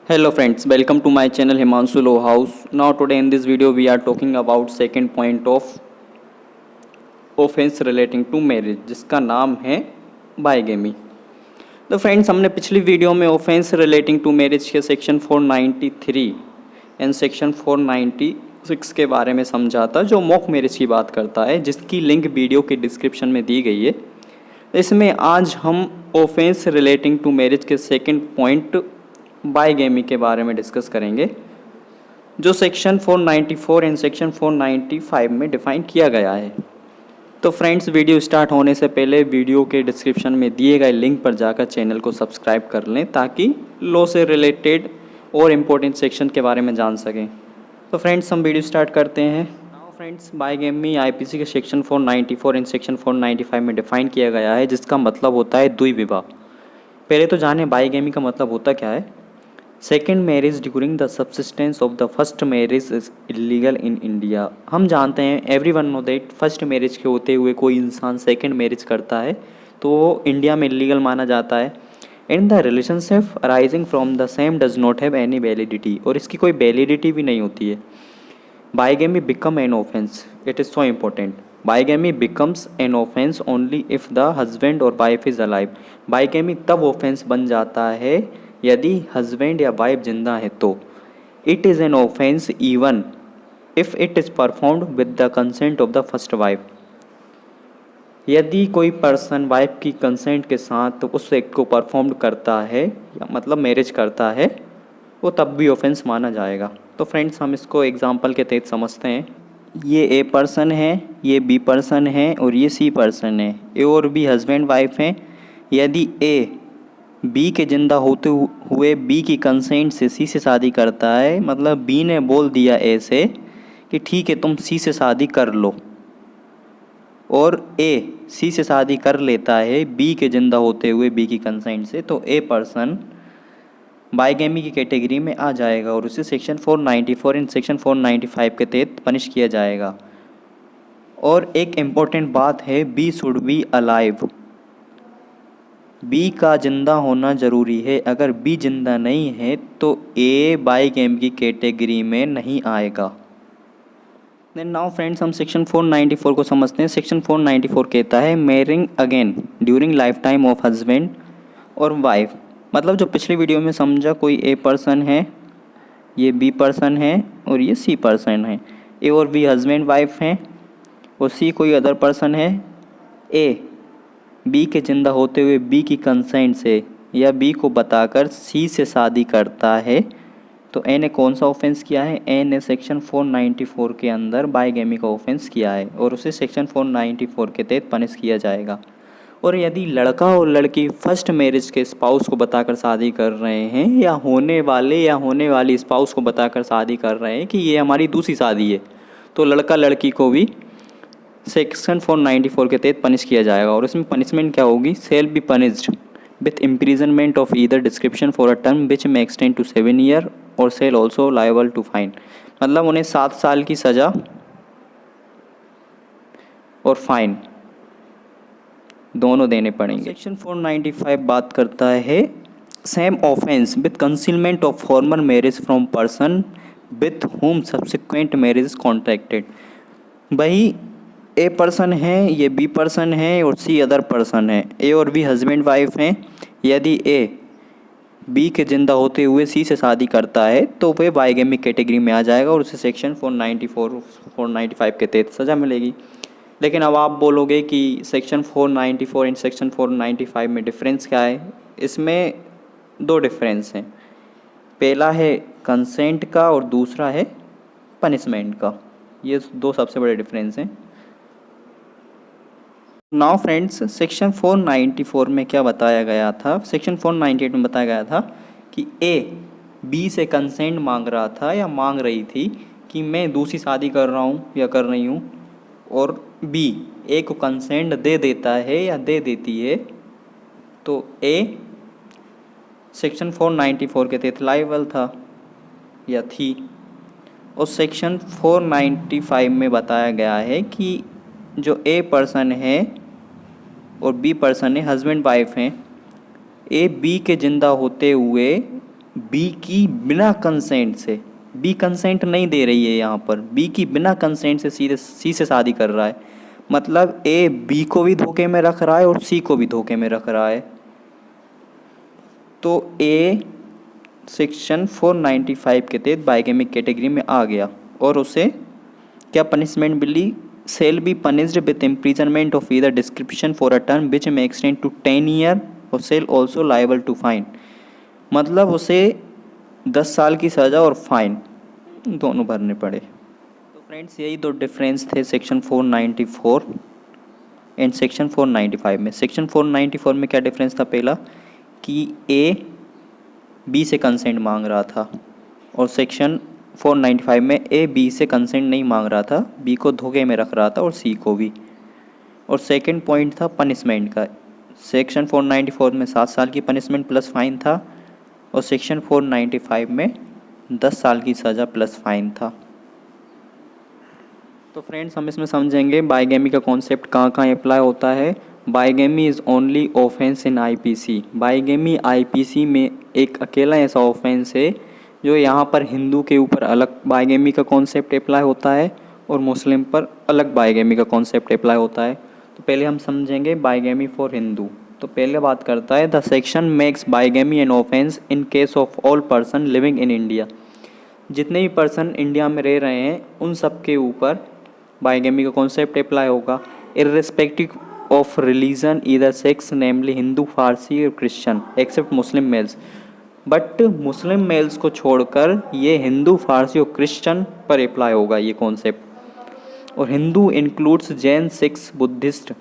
Hello friends, welcome to my channel Himanshu Law House. Now today in this video we are talking about second point of offense relating to marriage जिसका नाम है bigamy. तो friends हमने पिछली video में offence relating to marriage के section 493 and section 496 के बारे में समझा था जो मॉक मैरिज की बात करता है, जिसकी लिंक वीडियो के डिस्क्रिप्शन में दी गई है। इसमें आज हम ऑफेंस रिलेटिंग टू मैरिज के सेकंड पॉइंट बाइगेमी के बारे में डिस्कस करेंगे, जो सेक्शन 494 एंड सेक्शन 495 में डिफाइन किया गया है। तो फ्रेंड्स, वीडियो स्टार्ट होने से पहले वीडियो के डिस्क्रिप्शन में दिए गए लिंक पर जाकर चैनल को सब्सक्राइब कर लें ताकि लॉ से रिलेटेड और इम्पोर्टेंट सेक्शन के बारे में जान सकें। तो फ्रेंड्स, हम वीडियो स्टार्ट करते हैं। नाउ फ्रेंड्स, बाइगेमी आईपीसी के सेक्शन 494 एंड सेक्शन 495 में डिफाइन किया गया है, जिसका मतलब होता है द्विविवाह। पहले तो जाने बाइगेमी का मतलब होता क्या है। Second marriage during the subsistence of the first marriage is illegal in India. हम जानते हैं, every one know that, first marriage के होते हुए कोई इंसान सेकेंड मैरिज करता है तो वो इंडिया में इलीगल माना जाता है। And the relationship arising from the same does not have any validity, और इसकी कोई वैलिडिटी भी नहीं होती है। Bigamy become an offence, it is so important. Bigamy becomes an offence only if the husband और वाइफ इज़ अलाइव। बाइगेमी तब offence बन जाता है यदि हस्बैंड या वाइफ जिंदा है तो। It is an offence even if it is performed with the consent of the first wife. यदि कोई पर्सन वाइफ की कंसेंट के साथ उस एक्ट को परफॉर्म करता है, या मतलब मैरिज करता है, वो तब भी ऑफेंस माना जाएगा। तो फ्रेंड्स, हम इसको एग्जांपल के तहत समझते हैं। ये ए पर्सन है, ये बी पर्सन है और ये सी पर्सन है। ए और बी हस्बैंड वाइफ हैं। यदि ए बी के ज़िंदा होते हुए बी की कंसेंट से सी से शादी करता है, मतलब बी ने बोल दिया ए से कि ठीक है तुम सी से शादी कर लो, और ए सी से शादी कर लेता है बी के ज़िंदा होते हुए बी की कंसेंट से, तो ए पर्सन बाइगेमी की कैटेगरी में आ जाएगा और उसे सेक्शन 494 एंड सेक्शन 495 के तहत पनिश किया जाएगा। और एक इम्पोर्टेंट बात है, B should be alive. B का जिंदा होना ज़रूरी है। अगर बी जिंदा नहीं है तो ए बाइगेमी की कैटेगरी में नहीं आएगा। देन नाउ फ्रेंड्स, हम सेक्शन 494 को समझते हैं। सेक्शन 494 कहता है marrying again during life time of husband और वाइफ। मतलब जो पिछली वीडियो में समझा, कोई ए पर्सन है, ये बी पर्सन है और ये सी पर्सन है। ए और बी हस्बैंड वाइफ हैं और सी कोई अदर पर्सन है। ए बी के जिंदा होते हुए बी की कंसेंट से या बी को बताकर सी से शादी करता है, तो ए ने कौन सा ऑफेंस किया है? ए ने सेक्शन 494 के अंदर बाइगेमी का ऑफेंस किया है और उसे सेक्शन 494 के तहत पनिश किया जाएगा। और यदि लड़का और लड़की फर्स्ट मैरिज के स्पाउस को बताकर शादी कर रहे हैं, या होने वाली स्पाउस को बताकर शादी कर रहे हैं कि ये हमारी दूसरी शादी है, तो लड़का लड़की को भी सेक्शन 494 के तहत पनिश किया जाएगा। और इसमें पनिशमेंट क्या होगी? Shall be punished with imprisonment of either description for a term which may extend to 7 year और shall also liable to fine. मतलब उन्हें 7 साल की सज़ा और फाइन दोनों देने पड़ेंगे। सेक्शन 495 बात करता है same offence with concealment of former marriage from person with home subsequent marriage contracted. वही ए पर्सन है, ये बी पर्सन है और सी अदर पर्सन है। ए और बी हस्बैंड वाइफ हैं। यदि ए बी के ज़िंदा होते हुए सी से शादी करता है तो वह बाइगेमी कैटेगरी में आ जाएगा और उसे सेक्शन 494 495 के तहत सज़ा मिलेगी। लेकिन अब आप बोलोगे कि सेक्शन 494 एंड सेक्शन 495 में डिफरेंस क्या है? इसमें दो डिफरेंस हैं। पहला है कंसेंट का और दूसरा है पनिशमेंट का। ये दो सबसे बड़े डिफरेंस हैं। नाउ फ्रेंड्स, सेक्शन 494 में क्या बताया गया था? सेक्शन 498 में बताया गया था कि ए बी से कंसेंट मांग रहा था या मांग रही थी कि मैं दूसरी शादी कर रहा हूँ या कर रही हूँ, और बी ए को कंसेंट दे देता है या दे देती है, तो ए सेक्शन 494 के तहत लायबल था या थी। और सेक्शन 495 में बताया गया है कि जो ए पर्सन है और बी पर्सन है, हस्बैंड वाइफ हैं, ए बी के ज़िंदा होते हुए बी की बिना कंसेंट से, बी कंसेंट नहीं दे रही है यहाँ पर, बी की बिना कंसेंट से सीधे सी से शादी कर रहा है, मतलब ए बी को भी धोखे में रख रहा है और सी को भी धोखे में रख रहा है। तो ए सेक्शन 495 के तहत बाइगेमिक कैटेगरी में आ गया और उसे क्या पनिशमेंट मिली, shall be punished with imprisonment of either description for a term which may extend to 10 year और shall also liable to fine, मतलब उसे 10 साल की सज़ा और फाइन दोनों भरने पड़े। तो फ्रेंड्स यही दो डिफरेंस थे सेक्शन 494 एंड सेक्शन 495 में। सेक्शन 494 में क्या डिफरेंस था, पहला कि ए बी से कंसेंट मांग रहा था और सेक्शन 495 में ए बी से कंसेंट नहीं मांग रहा था, बी को धोखे में रख रहा था और सी को भी। और सेकंड पॉइंट था पनिशमेंट का, सेक्शन 494 में 7 साल की पनिशमेंट प्लस फाइन था और सेक्शन 495 में 10 साल की सज़ा प्लस फाइन था। तो फ्रेंड्स हम इसमें समझेंगे बाइगेमी का कॉन्सेप्ट कहाँ कहाँ अप्लाई होता है। Bigamy is only offence in IPC, bigamy IPC में एक अकेला ऐसा ऑफेंस है जो यहाँ पर हिंदू के ऊपर अलग बाइगेमी का कॉन्सेप्ट अप्लाई होता है और मुस्लिम पर अलग बाइगेमी का कॉन्सेप्ट अप्लाई होता है। तो पहले हम समझेंगे बाइगेमी फॉर हिंदू। तो पहले बात करता है the section makes bigamy an offence in case of all person living in India, जितने भी पर्सन इंडिया में रह रहे हैं उन सब के ऊपर बाइगेमी का कॉन्सेप्ट अप्लाई होगा, irrespective of religion either sex namely Hindu, Parsi और Christian except Muslim males, but Muslim males को छोड़कर ये हिंदू, फारसी और क्रिश्चियन पर अप्लाई होगा ये कॉन्सेप्ट। और Hindu includes Jain, Sikhs, Buddhist,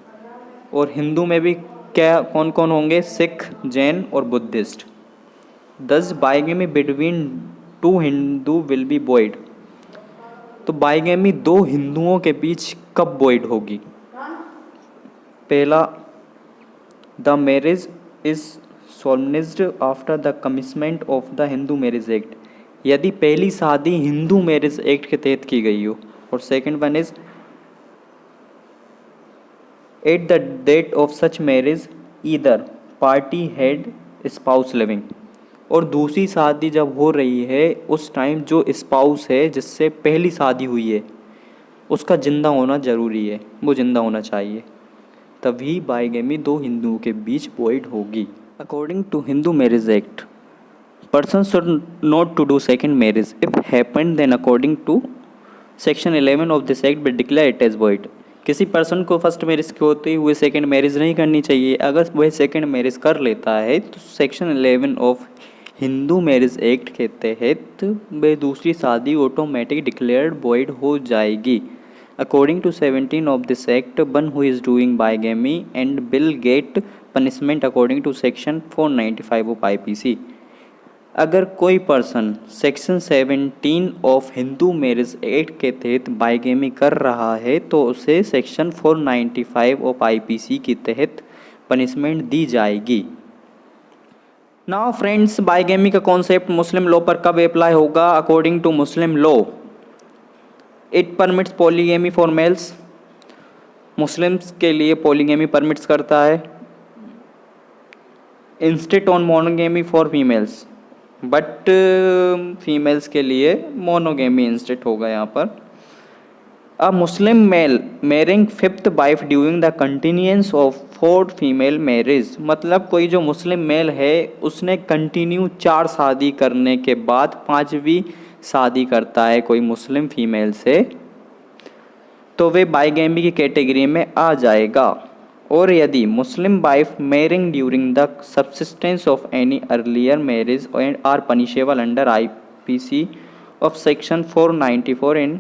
और हिंदू में भी क्या कौन कौन होंगे, सिख, जैन और Buddhist. Thus bigamy between two Hindu will be void, तो बाइगेमी दो हिंदुओं के बीच कब बॉयड होगी, पहला the marriage is solemnised after the commitment of the Hindu marriage act, यदि पहली शादी हिंदू मैरिज एक्ट के तहत की गई हो, और second one is at the date of such marriage either party had spouse living, और दूसरी शादी जब हो रही है उस टाइम जो स्पाउस है जिससे पहली शादी हुई है उसका जिंदा होना ज़रूरी है, वो जिंदा होना चाहिए, तभी बाइगेमी दो हिंदुओं के बीच वॉइड होगी। According to Hindu marriage act person should not to do second marriage if happened, then according to section 11 of this act will declare it as void. किसी पर्सन को फर्स्ट मैरिज के होते हुए सेकेंड मैरिज नहीं करनी चाहिए, अगर वह सेकेंड मैरिज कर लेता है तो section 11 of Hindu marriage act के तहत वह दूसरी शादी ऑटोमेटिक डिक्लेयर्ड वॉइड हो जाएगी। According to 17 of this act, one who is doing bigamy and will get punishment according to section 495 of IPC। अगर कोई person section 17 of Hindu marriage act के तहत बाइगेमी कर रहा है तो उसे सेक्शन 495 ऑफ आईपीसी के तहत पनिशमेंट दी जाएगी। नाउ फ्रेंड्स, बाइगेमी का कॉन्सेप्ट मुस्लिम लॉ पर कब अप्लाई होगा? According to Muslim law it permits polygamy for males, Muslims के लिए पॉलीगेमी परमिट्स करता है, instead on monogamy for females, but females के लिए मोनोगेमी इंस्टेड होगा यहाँ पर। A Muslim male marrying fifth wife during the continuance of fourth female marriage, मतलब कोई जो मुस्लिम मेल है उसने कंटिन्यू 4 शादी करने के बाद 5वीं शादी करता है कोई मुस्लिम फीमेल से, तो वे बाइगेमी की कैटेगरी में आ जाएगा। और यदि Muslim wife marrying during the subsistence of any earlier marriage and are punishable under IPC of section 494 and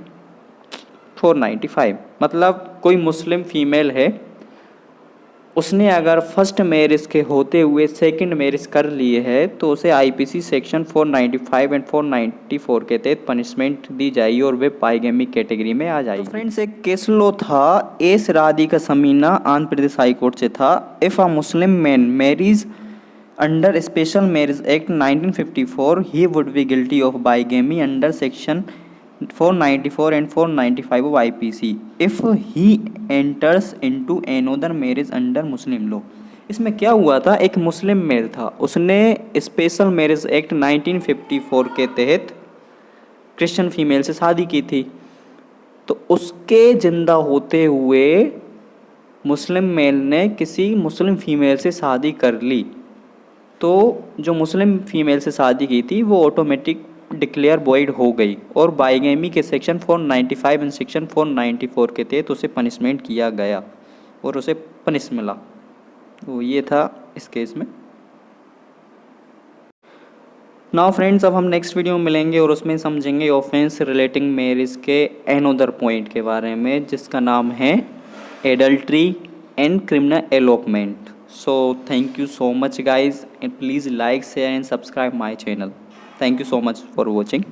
495, मतलब कोई मुस्लिम फीमेल है उसने अगर फर्स्ट मैरिज के होते हुए सेकंड मैरिज कर लिए है तो उसे आईपीसी सेक्शन 495 एंड 494 के तहत पनिशमेंट दी जाएगी और वे बाइगेमी कैटेगरी में आ जाएगी। तो फ्रेंड्स, एक केस लो था S Radhika Samina Andhra Pradesh high court से था। If a Muslim man marriage under special marriage act 1954 he would be guilty of bigamy under section 494 and 495 of IPC if he enters into another marriage under Muslim law। इसमें क्या हुआ था, एक मुस्लिम mail था, उसने special marriage act 1954 के तहत Christian female से शादी की थी। तो उसके जिंदा होते हुए मुस्लिम मेल ने किसी मुस्लिम फीमेल से शादी कर ली, तो जो मुस्लिम फीमेल से शादी की थी वो ऑटोमेटिक डिक्लेयर वॉइड हो गई और बाइगेमी के सेक्शन 495 एंड सेक्शन 494 के तहत उसे पनिशमेंट किया गया और उसे पनिश मिला। तो ये था इस केस में। नाउ फ्रेंड्स, अब हम नेक्स्ट वीडियो में मिलेंगे और उसमें समझेंगे ऑफेंस रिलेटिंग मैरिज के अनदर पॉइंट के बारे में, जिसका नाम है adultery and criminal elopement. So thank you so much guys, and please like, share and subscribe my channel. Thank you so much for watching.